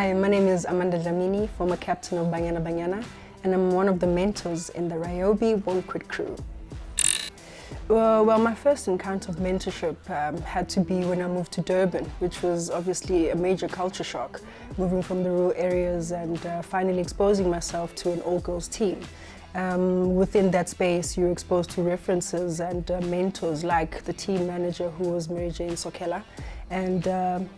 Hi, my name is Amanda Dlamini, former captain of Banyana Banyana, and I'm one of the mentors in the Ryobi Won't Quit crew. Well, my first encounter of mentorship had to be when I moved to Durban, which was obviously a major culture shock, moving from the rural areas and finally exposing myself to an all-girls team. Within that space, you're exposed to references and mentors like the team manager, who was Mary Jane Sokela, and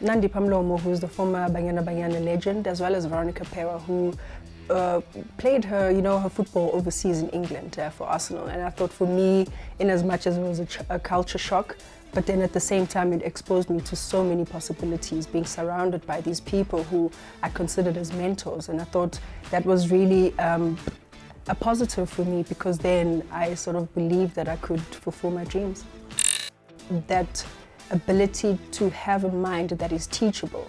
Nandi Pamlomo, who's the former Banyana Banyana legend, as well as Veronica Pewa, who played her football overseas in England for Arsenal. And I thought, for me, in as much as it was a culture shock, but then at the same time it exposed me to so many possibilities, being surrounded by these people who I considered as mentors. And I thought that was really a positive for me, because then I sort of believed that I could fulfill my dreams. That ability to have a mind that is teachable.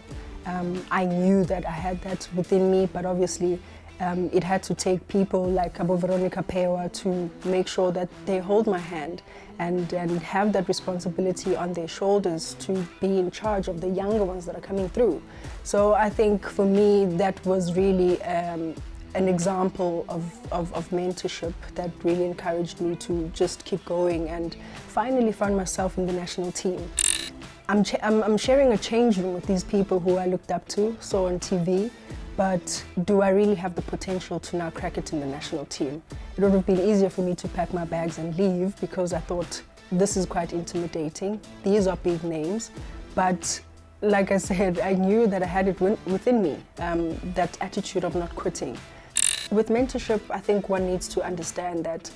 I knew that I had that within me, but obviously it had to take people like Abo Veronica Pewa to make sure that they hold my hand and have that responsibility on their shoulders to be in charge of the younger ones that are coming through. So I think for me that was really an example of mentorship that really encouraged me to just keep going, and finally found myself in the national team. I'm sharing a change room with these people who I looked up to, saw on TV, but do I really have the potential to now crack it in the national team? It would have been easier for me to pack my bags and leave, because I thought this is quite intimidating. These are big names, but like I said, I knew that I had it within me, that attitude of not quitting. With mentorship, I think one needs to understand that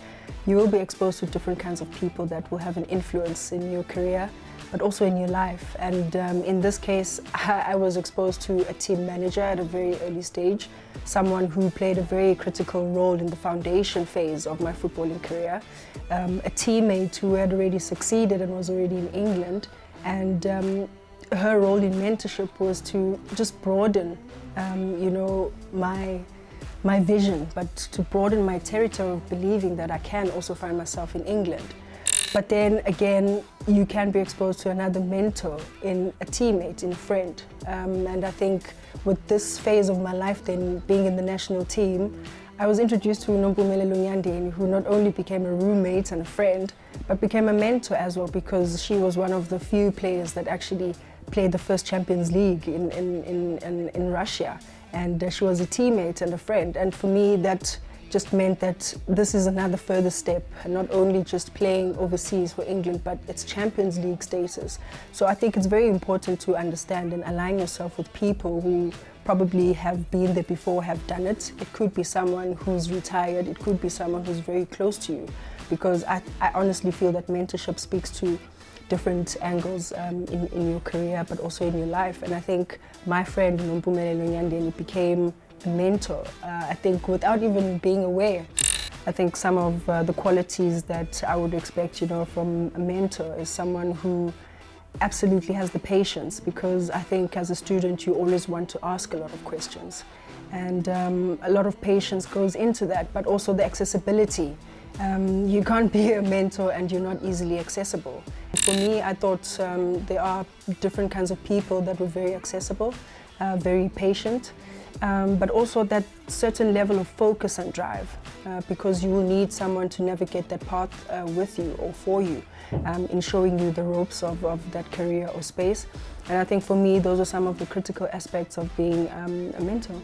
you will be exposed to different kinds of people that will have an influence in your career, but also in your life. And in this case, I was exposed to a team manager at a very early stage, someone who played a very critical role in the foundation phase of my footballing career, a teammate who had already succeeded and was already in England, and her role in mentorship was to just broaden, my vision, but to broaden my territory of believing that I can also find myself in England. But then again, you can be exposed to another mentor in a teammate, in a friend. And I think with this phase of my life then, being in the national team, I was introduced to Nompumelelo Nyandeni, who not only became a roommate and a friend, but became a mentor as well, because she was one of the few players that actually played the first Champions League in Russia. And she was a teammate and a friend. And for me, that just meant that this is another further step, not only just playing overseas for England, but it's Champions League status. So I think it's very important to understand and align yourself with people who probably have been there before, have done it. It could be someone who's retired, it could be someone who's very close to you, because I honestly feel that mentorship speaks to different angles in your career, but also in your life. And I think my friend Nompumelelo Nyandeni became a mentor, I think without even being aware. I think some of the qualities that I would expect, from a mentor is someone who absolutely has the patience, because I think as a student you always want to ask a lot of questions, and a lot of patience goes into that, but also the accessibility. You can't be a mentor and you're not easily accessible. For me, I thought there are different kinds of people that were very accessible, very patient, but also that certain level of focus and drive, because you will need someone to navigate that path with you or for you, in showing you the ropes of that career or space. And I think for me, those are some of the critical aspects of being a mentor.